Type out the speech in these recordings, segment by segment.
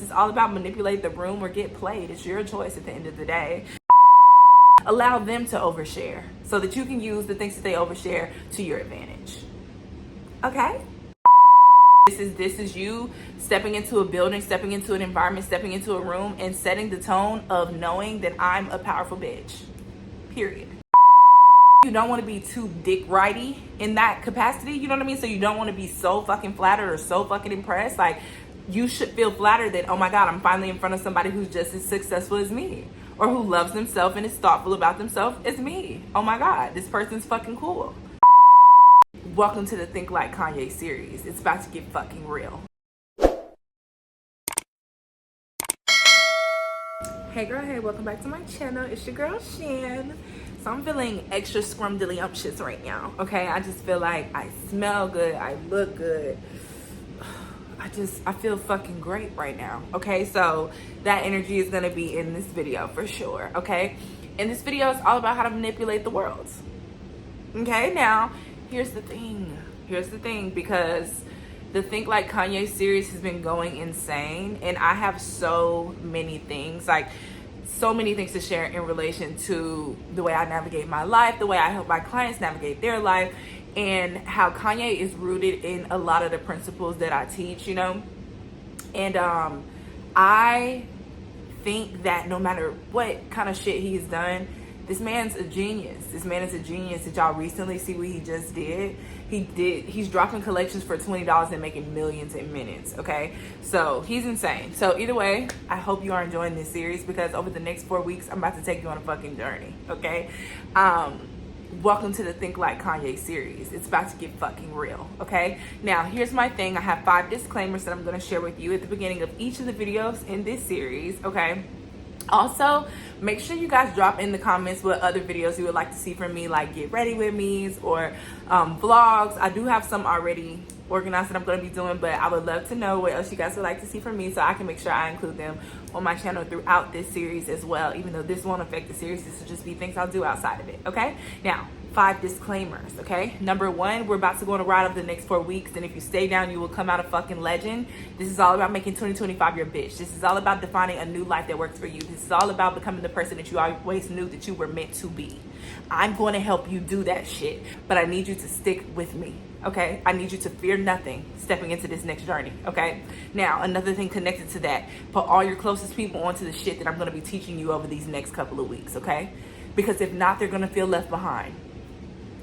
It's all about manipulate the room or get played. It's your choice at the end of the day. Allow them to overshare so that you can use the things that they overshare to your advantage. Okay? This is you stepping into a building, stepping into an environment, stepping into a room, and setting the tone of knowing that I'm a powerful bitch. Period. You don't want to be too dick righty in that capacity, you know what I mean? So you don't want to be so fucking flattered or so fucking impressed. Like, you should feel flattered that, oh my God, I'm finally in front of somebody who's just as successful as me, or who loves themselves and is thoughtful about themselves as me. Oh my God, this person's fucking cool. Welcome to the Think Like Kanye series. It's about to get fucking real. Hey girl, hey, welcome back to my channel. It's your girl Shan. So I'm feeling extra scrumdiddlyumptious right now, okay? I just feel like I smell good, I look good. I feel fucking great right now, okay? So that energy is gonna be in this video for sure, okay? And this video is all about how to manipulate the world, okay? Now, here's the thing, because the Think Like Kanye series has been going insane, and I have so many things to share in relation to the way I navigate my life, the way I help my clients navigate their life, and how Kanye is rooted in a lot of the principles that I teach, you know? And I think that no matter what kind of shit he's done, this man's a genius. This man is a genius. Did y'all recently see what he just did? He's dropping collections for $20 and making millions in minutes, okay? So he's insane. So either way, I hope you are enjoying this series, because over the next 4 weeks, I'm about to take you on a fucking journey, okay? Welcome to the Think Like Kanye series. It's about to get fucking real, okay? Now, here's my thing. I have 5 disclaimers that I'm gonna share with you at the beginning of each of the videos in this series, okay? Also, make sure you guys drop in the comments what other videos you would like to see from me, like get ready with me's or vlogs. I do have some already organized that I'm going to be doing, but I would love to know what else you guys would like to see from me, so I can make sure I include them on my channel throughout this series as well. Even though this won't affect the series, this will just be things I'll do outside of it, okay? Now, 5 disclaimers, okay? Number 1, we're about to go on a ride over the next 4 weeks, and if you stay down, you will come out a fucking legend. This is all about making 2025 your bitch. This is all about defining a new life that works for you. This is all about becoming the person that you always knew that you were meant to be. I'm going to help you do that shit, but I need you to stick with me, okay? I need you to fear nothing stepping into this next journey, okay? Now, another thing connected to that, put all your closest people onto the shit that I'm going to be teaching you over these next couple of weeks, okay? Because if not, they're going to feel left behind.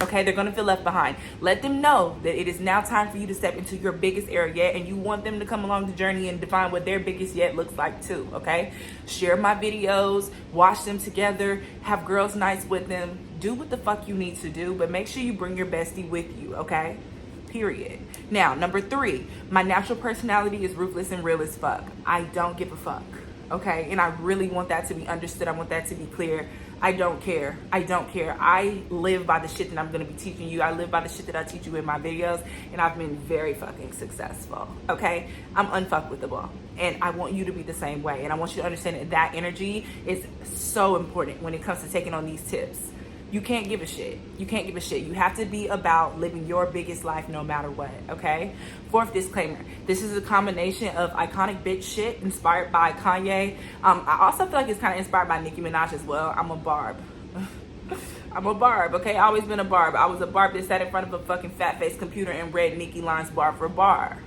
Okay, they're gonna feel left behind. Let them know that it is now time for you to step into your biggest era yet, and you want them to come along the journey and define what their biggest yet looks like too, okay? Share my videos, watch them together, have girls' nights with them, do what the fuck you need to do, but make sure you bring your bestie with you, okay? Period. Now, number 3, my natural personality is ruthless and real as fuck. I don't give a fuck, okay? And I really want that to be understood. I want that to be clear. I don't care. I don't care. I live by the shit that I'm going to be teaching you. I live by the shit that I teach you in my videos, and I've been very fucking successful, okay? I'm unfuckwithable, and I want you to be the same way, and I want you to understand that that energy is so important when it comes to taking on these tips. You can't give a shit. You can't give a shit. You have to be about living your biggest life no matter what, okay? 4th disclaimer. This is a combination of iconic bitch shit inspired by Kanye. I also feel like it's kind of inspired by Nicki Minaj as well. I'm a barb. I'm a barb, okay? I've always been a barb. I was a barb that sat in front of a fucking fat-faced computer and read Nicki lines bar for bar.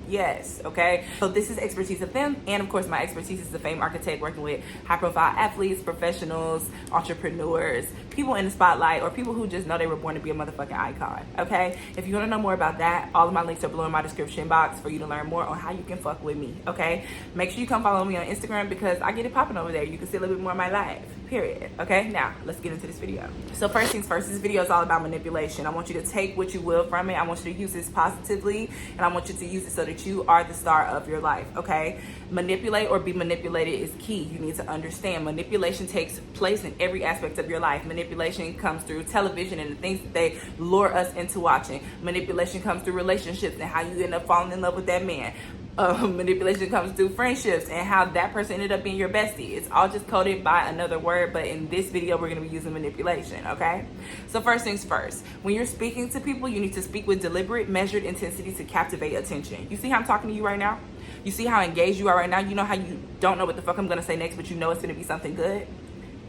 Yes, okay? So this is expertise of them, and of course my expertise is the fame architect, working with high-profile athletes, professionals, entrepreneurs, people in the spotlight, or people who just know they were born to be a motherfucking icon, okay? If you want to know more about that, all of my links are below in my description box for you to learn more on how you can fuck with me, okay? Make sure you come follow me on Instagram, because I get it popping over there. You can see a little bit more of my life, period, okay? Now, let's get into this video. So first things first, this video is all about manipulation. I want you to take what you will from it. I want you to use this positively, and I want you to use it so that you are the star of your life, okay? Manipulate or be manipulated is key. You need to understand manipulation takes place in every aspect of your life. Manipulation comes through television and the things that they lure us into watching. Manipulation comes through relationships and how you end up falling in love with that man. Manipulation comes through friendships and how that person ended up being your bestie. It's all just coded by another word, but in this video we're going to be using manipulation, okay? So first things first, when you're speaking to people, you need to speak with deliberate, measured intensity to captivate attention. You see how I'm talking to you right now? You see how engaged you are right now? You know how you don't know what the fuck I'm gonna say next, but you know it's gonna be something good?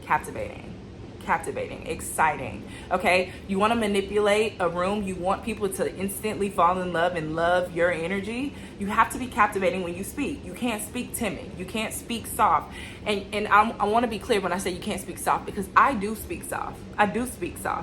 Captivating, exciting. Okay, you want to manipulate a room, you want people to instantly fall in love and love your energy. You have to be captivating when you speak. You can't speak timid, you can't speak soft. And I want to be clear when I say you can't speak soft, because I do speak soft.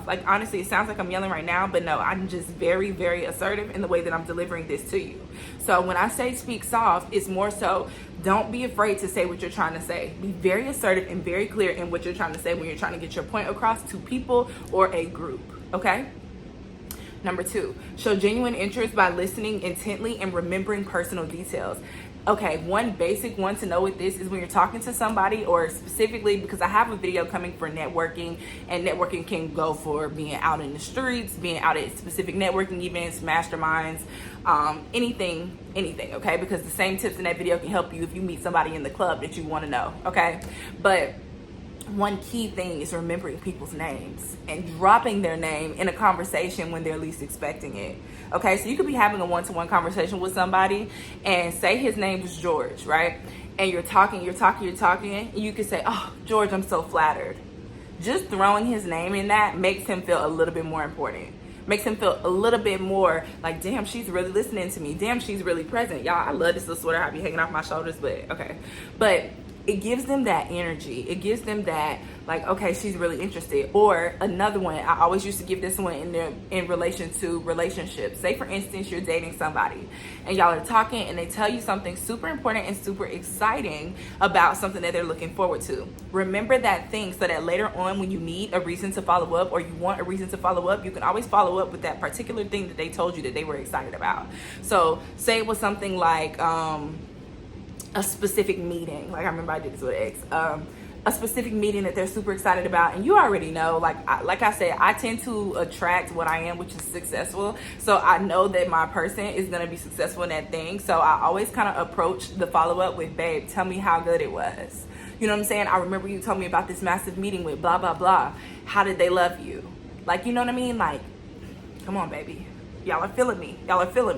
Like, honestly, it sounds like I'm yelling right now, but no, I'm just very, very assertive in the way that I'm delivering this to you. So when I say speak soft, it's more so, don't be afraid to say what you're trying to say. Be very assertive and very clear in what you're trying to say when you're trying to get your point across to people or a group, okay? Number 2, show genuine interest by listening intently and remembering personal details. Okay, one basic one to know with this is when you're talking to somebody, or specifically because I have a video coming for networking, and networking can go for being out in the streets, being out at specific networking events, masterminds, anything, okay? Because the same tips in that video can help you if you meet somebody in the club that you want to know, okay? But one key thing is remembering people's names and dropping their name in a conversation when they're least expecting it. Okay, so you could be having a one-to-one conversation with somebody and say his name is George, right? And you're talking, and you could say, oh, George, I'm so flattered. Just throwing his name in that makes him feel a little bit more important. Makes him feel a little bit more like, damn, she's really listening to me. Damn, she's really present. Y'all, I love this little sweater I be hanging off my shoulders, but okay. But it gives them that energy. It gives them that, like, okay, she's really interested. Or another one, I always used to give this one in relation to relationships. Say, for instance, you're dating somebody and y'all are talking and they tell you something super important and super exciting about something that they're looking forward to. Remember that thing, so that later on when you need a reason to follow up, or you want a reason to follow up, you can always follow up with that particular thing that they told you that they were excited about. So say it was something like, a specific meeting. Like, I remember I did this with an ex. A specific meeting that they're super excited about, and you already know, like I said, I tend to attract what I am, which is successful. So I know that my person is going to be successful in that thing. So I always kind of approach the follow-up with, babe, tell me how good it was. You know what I'm saying? I remember you told me about this massive meeting with blah, blah, blah. How did they love you? Like, you know what I mean? Like, come on, baby. Y'all are feeling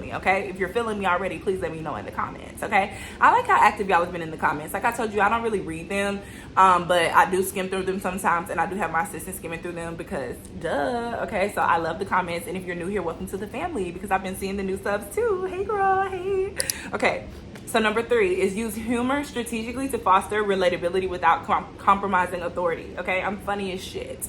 me, okay? If you're feeling me already, please let me know in the comments, okay? I like how active y'all have been in the comments. Like I told you, I don't really read them, but I do skim through them sometimes, and I do have my assistant skimming through them because, duh, okay? So I love the comments, and if you're new here, welcome to the family, because I've been seeing the new subs too. Hey, girl, hey. Okay, so number 3 is use humor strategically to foster relatability without compromising authority, okay? I'm funny as shit,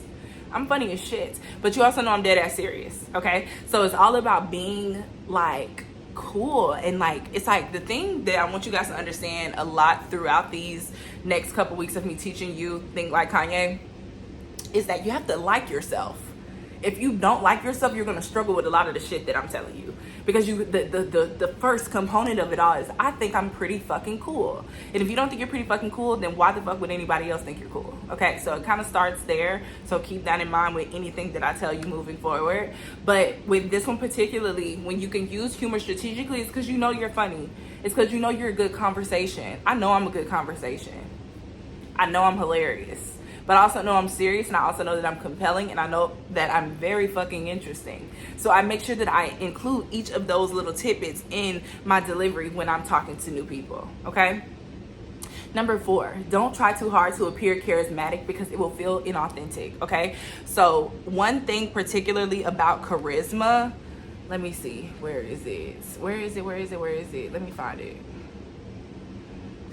but you also know I'm dead ass serious, okay? So it's all about being, like, cool, and, like, it's like the thing that I want you guys to understand a lot throughout these next couple weeks of me teaching you Think Like Kanye is that you have to like yourself. If you don't like yourself, you're gonna struggle with a lot of the shit that I'm telling you, because the first component of it all is, I think I'm pretty fucking cool. And if you don't think you're pretty fucking cool, then why the fuck would anybody else think you're cool? Okay, so it kind of starts there. So keep that in mind with anything that I tell you moving forward. But with this one particularly, when you can use humor strategically, it's because you know you're funny. It's because you know you're a good conversation. I know I'm a good conversation. I know I'm hilarious. But I also know I'm serious, and I also know that I'm compelling, and I know that I'm very fucking interesting. So I make sure that I include each of those little tidbits in my delivery when I'm talking to new people, okay? Number 4, don't try too hard to appear charismatic, because it will feel inauthentic, okay? So one thing particularly about charisma, let me see, where is it? Let me find it.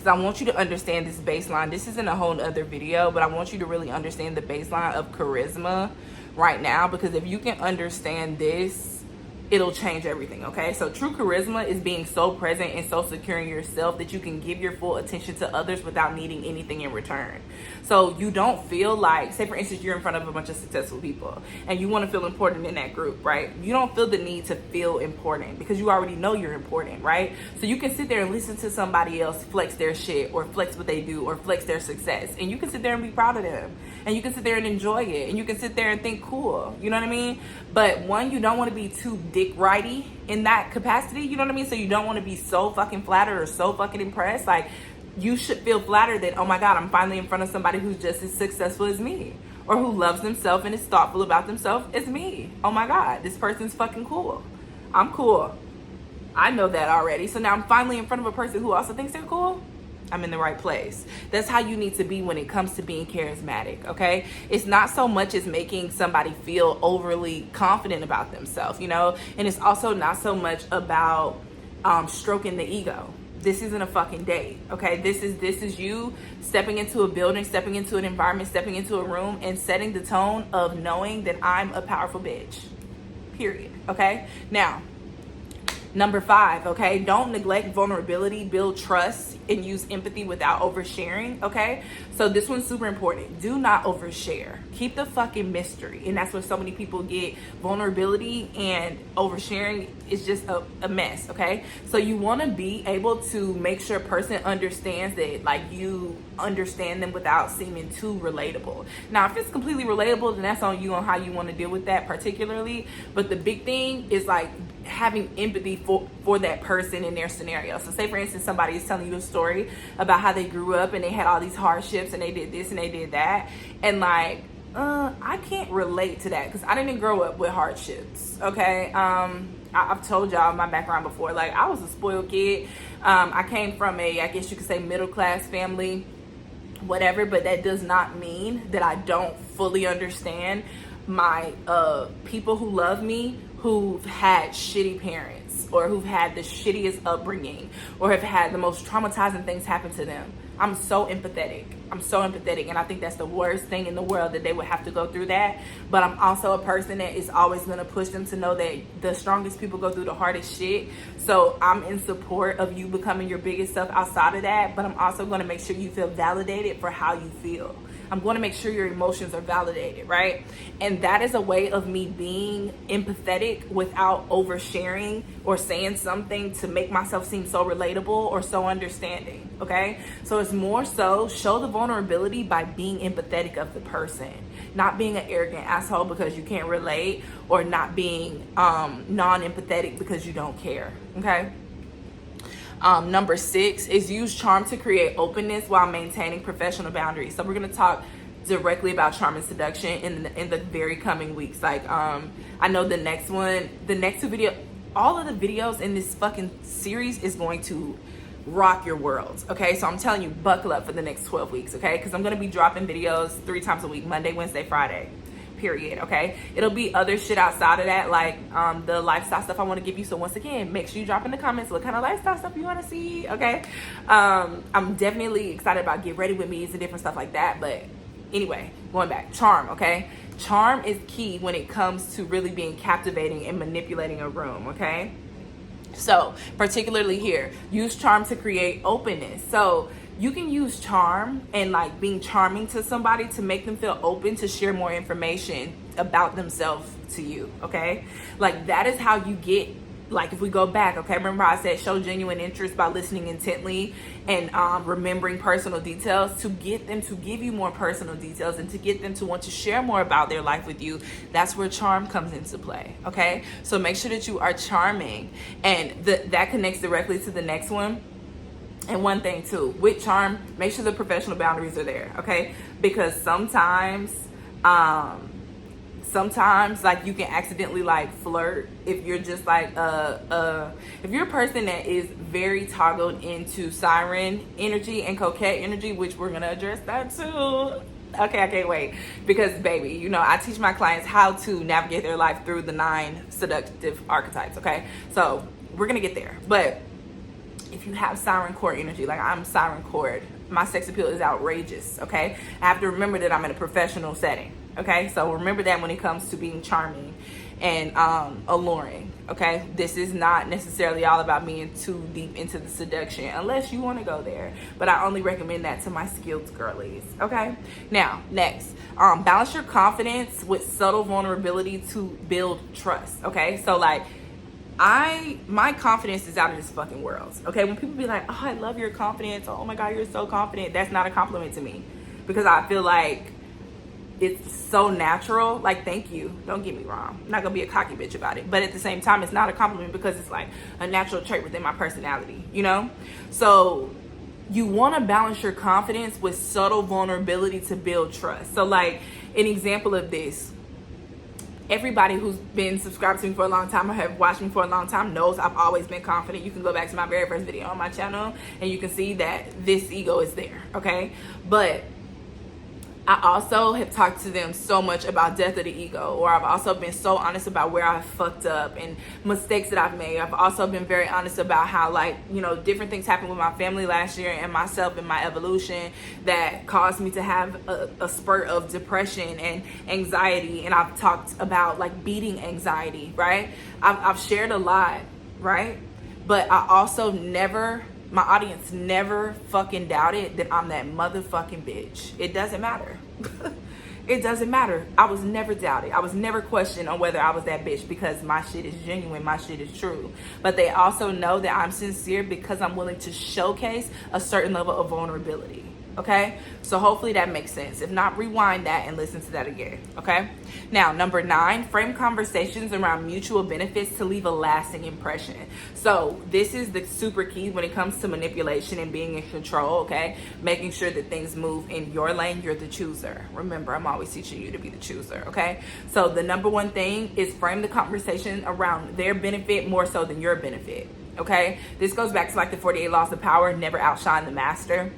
I want you to understand this baseline. This isn't a whole other video, but I want you to really understand the baseline of charisma right now, because if you can understand this, it'll change everything, okay? So true charisma is being so present and so secure in yourself that you can give your full attention to others without needing anything in return. So you don't feel like, say for instance, you're in front of a bunch of successful people and you want to feel important in that group, right? You don't feel the need to feel important because you already know you're important, right? So you can sit there and listen to somebody else flex their shit, or flex what they do, or flex their success, and you can sit there and be proud of them, and you can sit there and enjoy it, and you can sit there and think, cool, you know what I mean? But one, you don't want to be too dick righty in that capacity, you know what I mean? So you don't want to be so fucking flattered or so fucking impressed. Like, you should feel flattered that, oh my God, I'm finally in front of somebody who's just as successful as me, or who loves themselves and is thoughtful about themselves as me. Oh my God, this person's fucking cool. I'm cool. I know that already. So now I'm finally in front of a person who also thinks they're cool. I'm in the right place. That's how you need to be when it comes to being charismatic, okay? It's not so much as making somebody feel overly confident about themselves, you know? And it's also not so much about stroking the ego. This isn't a fucking date, okay? This is you stepping into a building, stepping into an environment, stepping into a room, and setting the tone of knowing that I'm a powerful bitch, period, okay? Now, number 5, okay? Don't neglect vulnerability, build trust, and use empathy without oversharing, okay? So this one's super important. Do not overshare. Keep the fucking mystery. And that's where so many people get vulnerability, and oversharing is just a mess, okay? So you want to be able to make sure a person understands that, like, you understand them without seeming too relatable. Now, if it's completely relatable, then that's on you on how you want to deal with that particularly. But the big thing is, like, having empathy for that person in their scenario. So say, for instance, somebody is telling you a story about how they grew up and they had all these hardships and they did this and they did that, and like, I can't relate to that because I didn't grow up with hardships, okay? I've told y'all my background before. Like, I was a spoiled kid. I came from I guess you could say, middle class family, whatever, but that does not mean that I don't fully understand my people who love me, who've had shitty parents, or who've had the shittiest upbringing, or have had the most traumatizing things happen to them. I'm so empathetic. And I think that's the worst thing in the world, that they would have to go through that. But I'm also a person that is always going to push them to know that the strongest people go through the hardest shit. So I'm in support of you becoming your biggest self outside of that, but I'm also going to make sure you feel validated for how you feel. I'm going to make sure your emotions are validated, right? And that is a way of me being empathetic without oversharing or saying something to make myself seem so relatable or so understanding, okay? So it's more so show the vulnerability by being empathetic of the person, not being an arrogant asshole because you can't relate, or not being non-empathetic because you don't care, okay? Number 6 is use charm to create openness while maintaining professional boundaries. So we're going to talk directly about charm and seduction in the very coming weeks. Like, I know the next 2 video, all of the videos in this fucking series is going to rock your world, okay? So I'm telling you, buckle up for the next 12 weeks, okay? Because I'm going to be dropping videos 3 times a week, Monday, Wednesday, Friday. Period, okay? It'll be other shit outside of that, like the lifestyle stuff I want to give you. So once again, make sure you drop in the comments what kind of lifestyle stuff you want to see, okay? I'm definitely excited about Get Ready With Me and different stuff like that. But anyway, going back, charm, okay? Charm is key when it comes to really being captivating and manipulating a room, okay? So particularly here, use charm to create openness. So you can use charm and like being charming to somebody to make them feel open to share more information about themselves to you, okay? Like, that is how you get, like, if we go back, okay, remember I said show genuine interest by listening intently and remembering personal details, to get them to give you more personal details and to get them to want to share more about their life with you. That's where charm comes into play, okay? So make sure that you are charming, and that connects directly to the next one. And one thing too, with charm, make sure the professional boundaries are there, okay? Because sometimes like you can accidentally like flirt if you're just like if you're a person that is very toggled into siren energy and coquette energy, which we're gonna address that too. Okay, I can't wait, because baby, you know, I teach my clients how to navigate their life through the 9 seductive archetypes, okay? So we're gonna get there. But if you have siren cord energy, like I'm siren cord, my sex appeal is outrageous, okay? I have to remember that I'm in a professional setting, okay? So remember that when it comes to being charming and alluring, okay? This is not necessarily all about being too deep into the seduction, unless you want to go there. But I only recommend that to my skilled girlies, okay? Now, next, balance your confidence with subtle vulnerability to build trust, okay? So like, my confidence is out of this fucking world, okay? When people be like, oh, I love your confidence, oh my God, you're so confident, that's not a compliment to me, because I feel like it's so natural. Like, thank you, don't get me wrong, I'm not gonna be a cocky bitch about it, but at the same time, it's not a compliment because it's like a natural trait within my personality, you know? So you want to balance your confidence with subtle vulnerability to build trust. So like, an example of this, Everybody who's been subscribed to me for a long time or have watched me for a long time knows I've always been confident. You can go back to my very first video on my channel and you can see that this ego is there, okay? But I also have talked to them so much about death of the ego, or I've also been so honest about where I fucked up and mistakes that I've made. I've also been very honest about how, like, you know, different things happened with my family last year and myself and my evolution that caused me to have a spurt of depression and anxiety. And I've talked about like beating anxiety, right? I've shared a lot, right? But I also never, my audience never fucking doubted that I'm that motherfucking bitch. It doesn't matter. It doesn't matter. I was never doubted. I was never questioned on whether I was that bitch because my shit is genuine. My shit is true. But they also know that I'm sincere because I'm willing to showcase a certain level of vulnerability. Okay, so hopefully that makes sense. If not, rewind that and listen to that again. Okay, now number 9, frame conversations around mutual benefits to leave a lasting impression. So this is the super key when it comes to manipulation and being in control. Okay, making sure that things move in your lane. You're the chooser. Remember, I'm always teaching you to be the chooser. Okay, so the number one thing is frame the conversation around their benefit more so than your benefit. Okay, this goes back to like the 48 laws of power. Never outshine the master.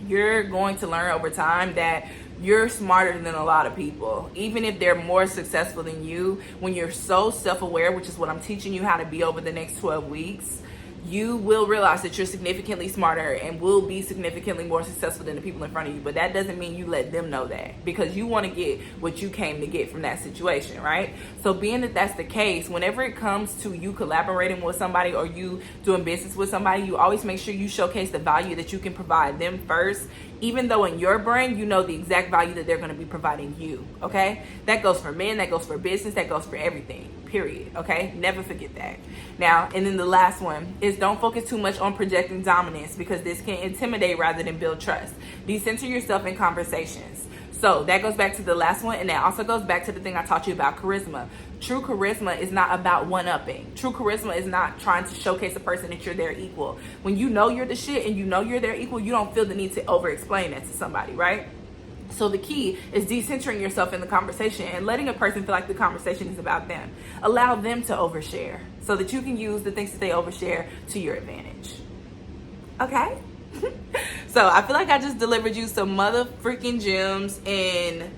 You're going to learn over time that you're smarter than a lot of people, even if they're more successful than you. When you're so self-aware, which is what I'm teaching you how to be over the next 12 weeks, you will realize that you're significantly smarter and will be significantly more successful than the people in front of you. But that doesn't mean you let them know that, because you want to get what you came to get from that situation, right? So being that that's the case, whenever it comes to you collaborating with somebody or you doing business with somebody, you always make sure you showcase the value that you can provide them first, even though in your brain you know the exact value that they're going to be providing you. Okay, that goes for men, that goes for business, that goes for everything, period. Okay, never forget that. Now, and then the last one is don't focus too much on projecting dominance, because this can intimidate rather than build trust. Decenter yourself in conversations. So that goes back to the last one, and that also goes back to the thing I taught you about charisma. True charisma is not about one-upping. True charisma is not trying to showcase a person that you're their equal. When you know you're the shit and you know you're their equal, you don't feel the need to over-explain that to somebody, right? So the key is decentering yourself in the conversation and letting a person feel like the conversation is about them. Allow them to overshare so that you can use the things that they overshare to your advantage. Okay? So I feel like I just delivered you some mother freaking gems in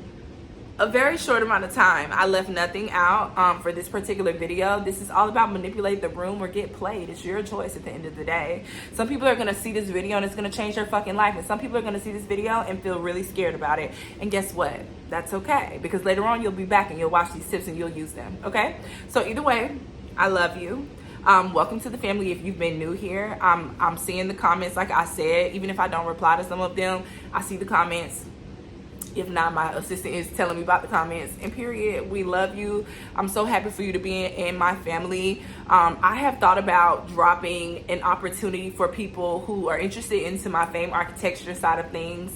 a very short amount of time. I left nothing out for this particular video. This is all about manipulate the room or get played. It's your choice at the end of the day. Some people are gonna see this video and it's gonna change their fucking life, and some people are gonna see this video and feel really scared about it. And guess what? That's okay, because later on you'll be back and you'll watch these tips and you'll use them. Okay? So either way, I love you. Welcome to the family. If you've been new here, I'm seeing the comments. Like I said, even if I don't reply to some of them, I see the comments. If not, my assistant is telling me about the comments. And period, we love you. I'm so happy for you to be in my family. I have thought about dropping an opportunity for people who are interested into my fame architecture side of things.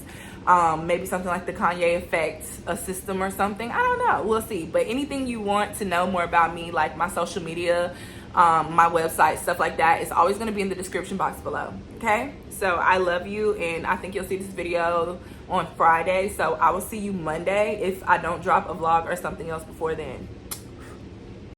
Maybe something like the KANYE Effect, a system or something. I don't know. We'll see. But anything you want to know more about me, like my social media, my website, stuff like that, is always going to be in the description box below. Okay? So I love you, and I think you'll see this video on Friday. So I will see you Monday if I don't drop a vlog or something else before then.